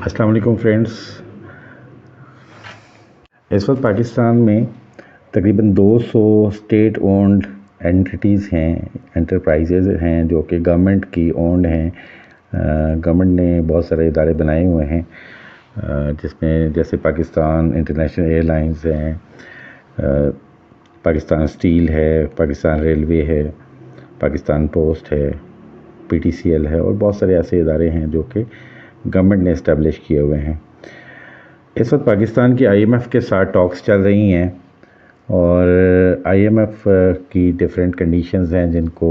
अस्सलाम वालेकुम फ्रेंड्स। इस वक्त पाकिस्तान में तकरीबन 200 स्टेट ओन्ड एंटिटीज़ हैं, एंटरप्राइजेज़ हैं जो कि गवर्नमेंट की ओन्ड हैं। गवर्नमेंट ने बहुत सारे इदारे बनाए हुए हैं, जिसमें जैसे पाकिस्तान इंटरनेशनल एयरलाइंस हैं, पाकिस्तान स्टील है, पाकिस्तान रेलवे है, पाकिस्तान पोस्ट है, PTCL है और बहुत सारे ऐसे इदारे हैं जो कि गवर्नमेंट ने इस्टेब्लिश किए हुए हैं। इस वक्त पाकिस्तान की IMF के साथ टॉक्स चल रही हैं और IMF की डिफरेंट कंडीशंस हैं जिनको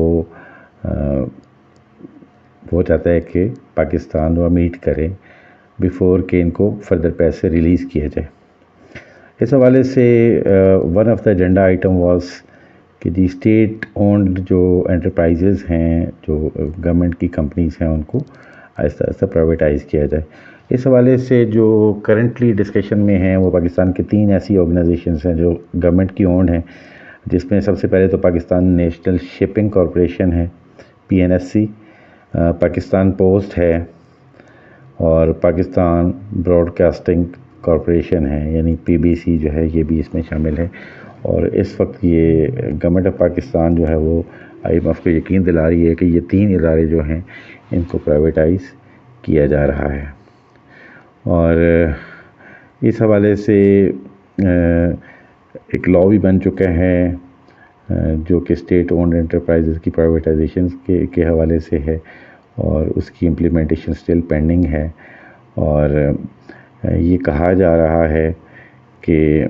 वो चाहता है कि पाकिस्तान वो मीट करे बिफ़ोर कि इनको फर्दर पैसे रिलीज़ किया जाए। इस हवाले से one of the agenda item was कि जी स्टेट ओन्ड जो एंटरप्राइजेज़ हैं, जो गवर्नमेंट की कंपनीज़ हैं, उनको आहिस्ता आहिस्ता प्राइवेटाइज़ किया जाए। इस हवाले से जो करंटली डिस्कशन में हैं वो पाकिस्तान की 3 ऐसी ऑर्गेनाइजेशंस हैं जो गवर्नमेंट की ओन्ड हैं, जिसमें सबसे पहले तो पाकिस्तान नेशनल शिपिंग कॉरपोरेशन है, PNSC, पाकिस्तान पोस्ट है और पाकिस्तान ब्रॉडकास्टिंग कॉरपोरेशन है यानी PBC जो है, ये भी इसमें शामिल है। और इस वक्त ये गवर्नमेंट ऑफ पाकिस्तान जो है वो IMF को यकीन दिला रही है कि ये 3 इदारे जो हैं इनको प्राइवेटाइज़ किया जा रहा है। और इस हवाले से एक लॉ भी बन चुका है जो कि स्टेट ओन्ड एंटरप्राइजेज़ की प्राइवेटाइजेशन के हवाले से है और उसकी इम्प्लीमेंटेशन स्टिल पेंडिंग है। और ये कहा जा रहा है कि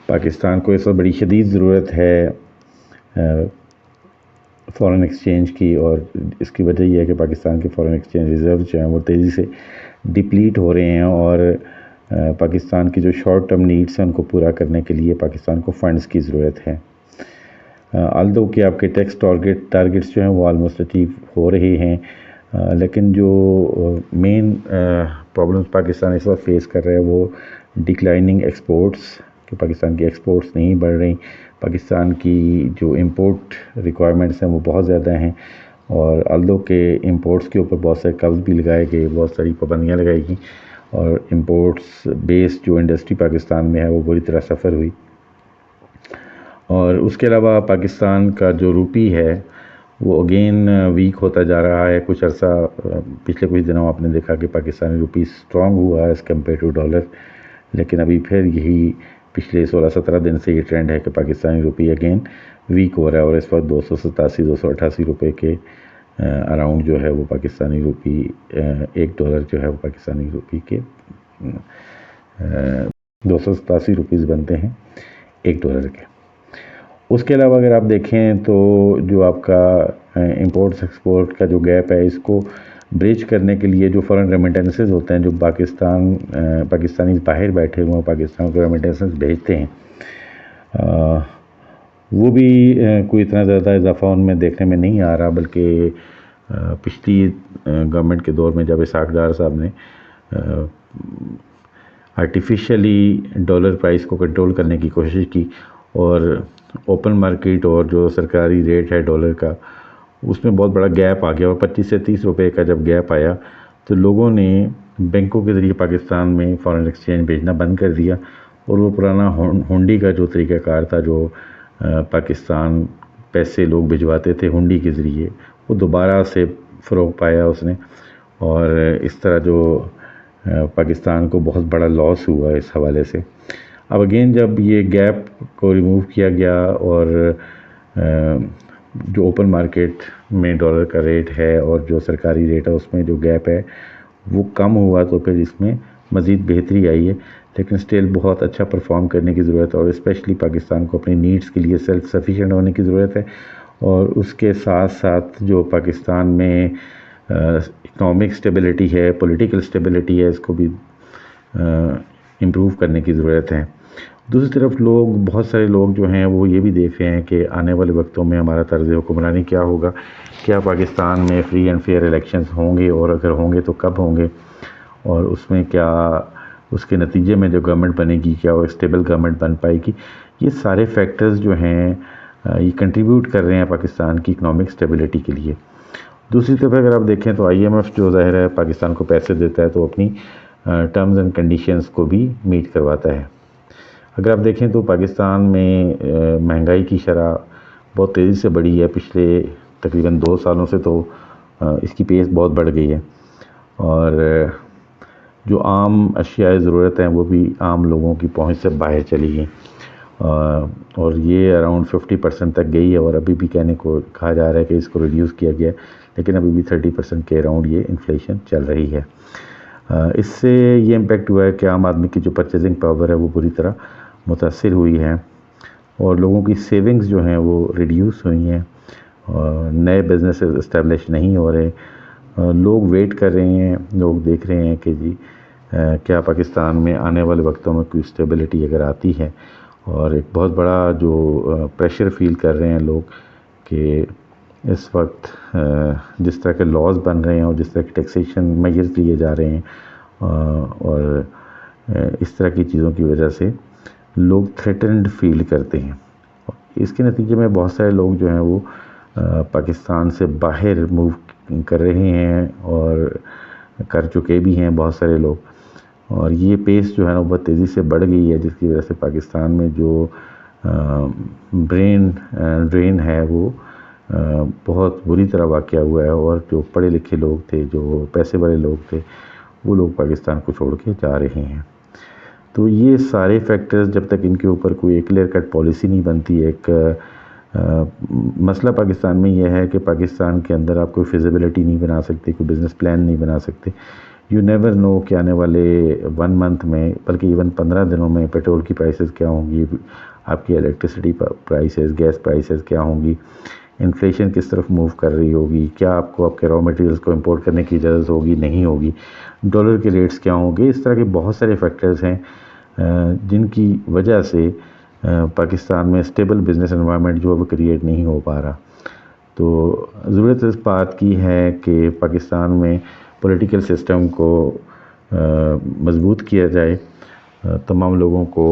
पाकिस्तान को इस वक्त बड़ी शदीद ज़रूरत है फ़ॉरेन एक्सचेंज की, और इसकी वजह यह है कि पाकिस्तान के फ़ॉरेन एक्सचेंज रिज़र्व जो हैं वो तेज़ी से डिप्लीट हो रहे हैं और पाकिस्तान की जो शॉर्ट टर्म नीड्स हैं उनको पूरा करने के लिए पाकिस्तान को फ़ंड्स की ज़रूरत है। आल्दो कि आपके टैक्स टारगेट्स जो हैं वो आलमोस्ट अचीव हो रहे हैं, लेकिन जो मेन प्रॉब्लम्स पाकिस्तान इस वक्त फेस कर रहा है वो डिक्लाइनिंग एक्सपोर्ट्स, कि पाकिस्तान की एक्सपोर्ट्स नहीं बढ़ रही। पाकिस्तान की जो इंपोर्ट रिक्वायरमेंट्स हैं वो बहुत ज़्यादा हैं और आल्दो के इंपोर्ट्स के ऊपर बहुत सारे कर्ज भी लगाए गए, बहुत सारी पाबंदियाँ लगाई गई और इंपोर्ट्स बेस्ड जो इंडस्ट्री पाकिस्तान में है वो बुरी तरह सफ़र हुई। और उसके अलावा पाकिस्तान का जो रूपी है वो अगेन वीक होता जा रहा है। कुछ अर्सा पिछले कुछ दिनों आपने देखा कि पाकिस्तानी रूपी स्ट्रॉन्ग हुआ एज़ कम्पेयर टू डॉलर, लेकिन अभी फिर यही पिछले 16-17 दिन से ये ट्रेंड है कि पाकिस्तानी रूपी अगेन वीक हो रहा है और इस वक्त 287-288 रुपये के अराउंड जो है वो पाकिस्तानी रूपी, $1 जो है वो पाकिस्तानी रूपी के 287 रुपीज़ बनते हैं $1 के। उसके अलावा अगर आप देखें तो जो आपका इंपोर्ट्स एक्सपोर्ट का जो गैप है, इसको ब्रिज करने के लिए जो फॉरेन रेमिटेंसेस होते हैं, जो पाकिस्तानी बाहर बैठे हुए पाकिस्तान को रेमिटेंसेस भेजते हैं, वो भी कोई इतना ज़्यादा इजाफा उनमें देखने में नहीं आ रहा, बल्कि पिछली गवर्नमेंट के दौर में जब इसहाक डार साहब ने आर्टिफिशियली डॉलर प्राइस को कंट्रोल करने की कोशिश की और ओपन मार्केट और जो सरकारी रेट है डॉलर का, उसमें बहुत बड़ा गैप आ गया और 25 से 30 रुपए का जब गैप आया तो लोगों ने बैंकों के ज़रिए पाकिस्तान में फ़ॉरेन एक्सचेंज भेजना बंद कर दिया और वो पुराना हुंडी का जो तरीक़ाकार था, जो पाकिस्तान पैसे लोग भिजवाते थे हुंडी के ज़रिए, वो दोबारा से फ़रोग पाया उसने और इस तरह जो पाकिस्तान को बहुत बड़ा लॉस हुआ इस हवाले से। अब अगेन जब ये गैप को रिमूव किया गया और जो ओपन मार्केट में डॉलर का रेट है और जो सरकारी रेट है उसमें जो गैप है वो कम हुआ, तो फिर इसमें मज़ीद बेहतरी आई है, लेकिन स्टिल बहुत अच्छा परफॉर्म करने की ज़रूरत है और स्पेशली पाकिस्तान को अपनी नीड्स के लिए सेल्फ सफिशिएंट होने की ज़रूरत है। और उसके साथ साथ जो पाकिस्तान में इकनॉमिक स्टेबिलिटी है, पॉलिटिकल स्टेबिलिटी है, इसको भी इम्प्रूव करने की ज़रूरत है। दूसरी तरफ बहुत सारे लोग जो हैं वो ये भी देख रहे हैं कि आने वाले वक्तों में हमारा तर्ज़ हुक्मरानी क्या होगा, क्या पाकिस्तान में फ्री एंड फेयर इलेक्शंस होंगे और अगर होंगे तो कब होंगे, और उसमें क्या उसके नतीजे में जो गवर्नमेंट बनेगी क्या वो स्टेबल गवर्नमेंट बन पाएगी। ये सारे फैक्टर्स जो हैं ये कंट्रीब्यूट कर रहे हैं पाकिस्तान की इकनॉमिक स्टेबिलिटी के लिए। دوسری طرف اگر آپ دیکھیں تو IMF جو ظاہر ہے پاکستان کو پیسے دیتا ہے تو اپنی ٹرمز اینڈ کنڈیشنز کو بھی میٹ کرواتا ہے. اگر آپ دیکھیں تو پاکستان میں مہنگائی کی شرح بہت تیزی سے بڑھی ہے. پچھلے تقریباً 2 سالوں سے تو اس کی پیس بہت بڑھ گئی ہے، اور جو عام اشیاء ضرورت ہیں وہ بھی عام لوگوں کی پہنچ سے باہر چلی گئیں، اور یہ اراؤنڈ 50% تک گئی ہے، اور ابھی بھی کہا جا رہا ہے کہ اس کو ریڈیوس کیا گیا ہے، لیکن ابھی بھی 30% کے اراؤنڈ یہ انفلیشن چل رہی ہے. اس سے یہ امپیکٹ ہوا ہے کہ عام آدمی کی جو پرچیزنگ پاور ہے وہ بری طرح متاثر ہوئی ہے، اور لوگوں کی سیونگز جو ہیں وہ ریڈیوس ہوئی ہیں، نئے بزنسز اسٹیبلش نہیں ہو رہے. لوگ ویٹ کر رہے ہیں، لوگ دیکھ رہے ہیں کہ جی کیا پاکستان میں آنے والے وقتوں میں کوئی اسٹیبلٹی اگر آتی ہے. اور ایک بہت بڑا جو پریشر فیل کر رہے ہیں لوگ کہ اس وقت جس طرح کے لاز بن رہے ہیں اور جس طرح کی ٹیکسیشن میجرز لیے جا رہے ہیں، اور اس طرح کی چیزوں کی وجہ سے لوگ تھریٹنڈ فیل کرتے ہیں. اس کے نتیجے میں بہت سارے لوگ جو ہیں وہ پاکستان سے باہر موو کر رہے ہیں اور کر چکے بھی ہیں بہت سارے لوگ، اور یہ پیس جو ہے نا بہت تیزی سے بڑھ گئی ہے، جس کی وجہ سے پاکستان میں جو برین ڈرین ہے وہ بہت بری طرح واقع ہوا ہے، اور جو پڑھے لکھے لوگ تھے، جو پیسے والے لوگ تھے، وہ لوگ پاکستان کو چھوڑ کے جا رہے ہیں. تو یہ سارے فیکٹرز جب تک ان کے اوپر کوئی ایک کلیئر کٹ پالیسی نہیں بنتی. ایک مسئلہ پاکستان میں یہ ہے کہ پاکستان کے اندر آپ کوئی فیزیبلٹی نہیں بنا سکتے، کوئی بزنس پلان نہیں بنا سکتے. یو نیور نو کہ آنے والے 1 منتھ میں، بلکہ ایون 15 دنوں میں پیٹرول کی پرائسز کیا ہوں گی، آپ کی الیکٹریسٹی پرائسز، گیس پرائسز کیا ہوں گی، انفلیشن کس طرف موو کر رہی ہوگی، کیا آپ کو آپ کے را مٹیریلز کو امپورٹ کرنے کی اجازت ہوگی، نہیں ہوگی، ڈالر کے ریٹس کیا ہوں گے. اس طرح کے بہت سارے فیکٹرز ہیں جن کی وجہ سے پاکستان میں اسٹیبل بزنس انوائرمنٹ جو اب کریٹ نہیں ہو پا رہا. تو ضرورت اس بات کی ہے کہ پاکستان میں پولیٹیکل سسٹم کو مضبوط کیا جائے، تمام لوگوں کو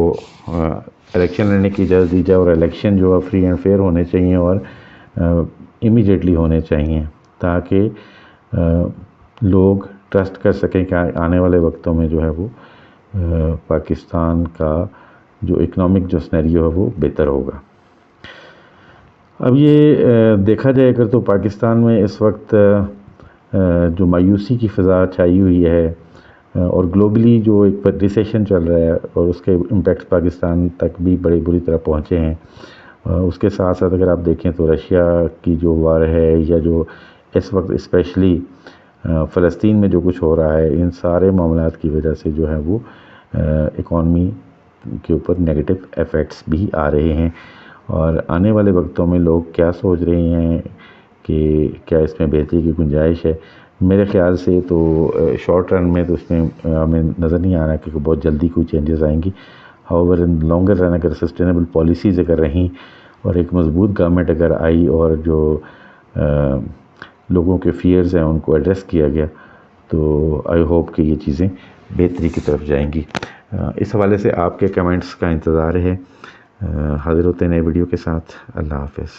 الیکشن لڑنے کی اجازت دی جائے، اور الیکشن جو ہے فری اینڈ فیئر ہونے چاہیے اور امیڈیٹلی ہونے چاہیے، تاکہ لوگ ٹرسٹ کر سکیں کہ آنے والے وقتوں میں جو ہے وہ پاکستان کا جو اکنامک جو سنیریو ہے وہ بہتر ہوگا. اب یہ دیکھا جائے اگر تو پاکستان میں اس وقت جو مایوسی کی فضا چھائی ہوئی ہے، اور گلوبلی جو ایک ریسیشن چل رہا ہے اور اس کے امپیکٹس پاکستان تک بھی بڑی بری طرح پہنچے ہیں. اس کے ساتھ ساتھ اگر آپ دیکھیں تو رشیا کی جو وار ہے، یا جو اس وقت اسپیشلی فلسطین میں جو کچھ ہو رہا ہے، ان سارے معاملات کی وجہ سے جو ہے وہ اکانومی کے اوپر نیگیٹو ایفیکٹس بھی آ رہے ہیں. اور آنے والے وقتوں میں لوگ کیا سوچ رہے ہیں کہ کیا اس میں بہتری کی گنجائش ہے. میرے خیال سے تو شارٹ رن میں تو اس میں ہمیں نظر نہیں آ رہا کہ بہت جلدی کوئی چینجز آئیں گی. ہاؤور ان لانگر رن اگر سسٹینیبل پالیسیز اگر رہیں اور ایک مضبوط گورنمنٹ اگر آئی اور جو لوگوں کے فیئرز ہیں ان کو ایڈریس کیا گیا، تو آئی ہوپ کہ یہ چیزیں بہتری کی طرف جائیں گی. اس حوالے سے آپ کے کمنٹس کا انتظار ہے. حاضر ہوتے ہیں نئے ویڈیو کے ساتھ. اللہ حافظ.